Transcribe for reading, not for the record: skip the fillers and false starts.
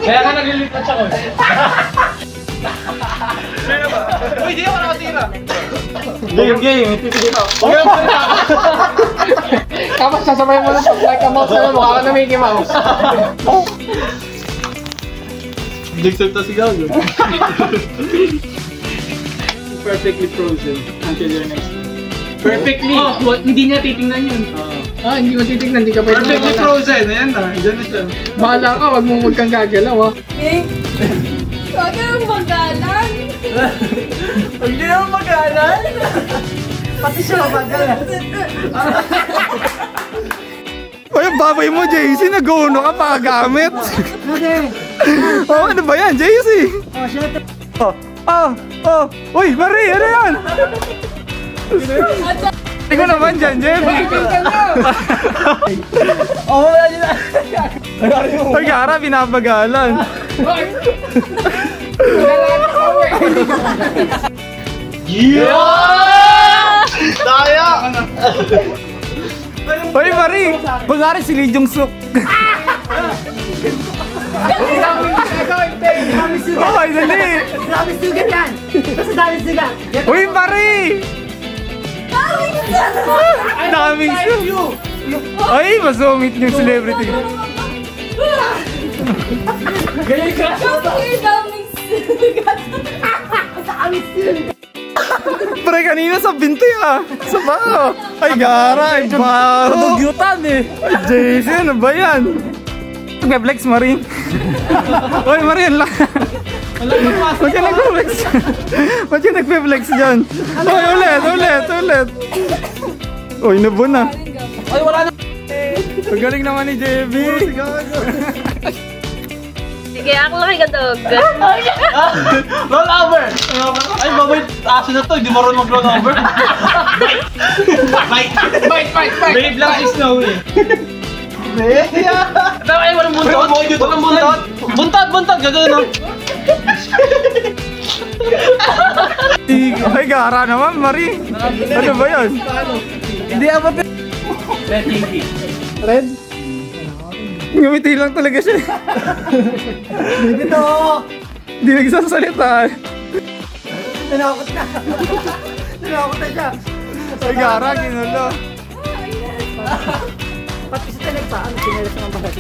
Kaya ka naglilipat siya ko. Sino ba? Uy, di ako nakatira. Game. Ipipigil ako. Tapos sasabay mo na like a mouse na mukha ka na Mickey Mouse. Jigsaw ta sigaw yun. Perfectly frozen until your next meal. Perfectly! Oh, hindi niya titingnan yun. Hindi mo titingnan, hindi ka pwede. Perfectly frozen, ayan na. Diyan na siya. Bahala ka, wag kang gagalaw ha. Huwag ka nang magalan. Huwag di naman magalan. Pati siya magalan. Ay, baboy mo, JC. Nag-uno ka pa gamit. Okay. Oh, ano ba yan, JC? Oh, shit. Uy, Marie, ano yan? Hindi ko naman dyan, Jeff. Oh, wala nila. Ay, Gara, binabagalan. Yeah! Daya! Uy, Marie, kunwari si Lee Jong Suk. Ay, dali. Dami sugat yan. Basta dami sugat. Uy, Marie! Daming sugat. Ay, masungit yung celebrity. Ganyan ka. Daming sugat. Dami sugat. Pre, kanina sa binti ah. Sa bao. Ay, Gara, ay bao. Dugyutan eh. Ay, JC, ano ba yan? Nagpe-flex, Marie. Uy, Marie, lang. Ba't ka nagpe-flex? Ba't ka nagpe-flex dyan? Uy, ulit. Uy, nabun na. Ay, wala na. Ang galing naman ni JB. Sige, ako lang ka dog. Roll over! Ay, baboy, aso na to, hindi marunong mag-roll over. Bite! Babe lang si Snowy. Tama ay, walang buntot? Walang buntot! Buntot! Gagawin no? Ay, Gara naman, Marie. Ano ba yan? Hindi ako. Red? Ngumiti lang talaga siya. Dito. Hindi nagsasalita. Tinakot na. Tinakot na siya. Ay, Gara, ginulo. Pati sa talag pa. Ano, sinelas naman ba?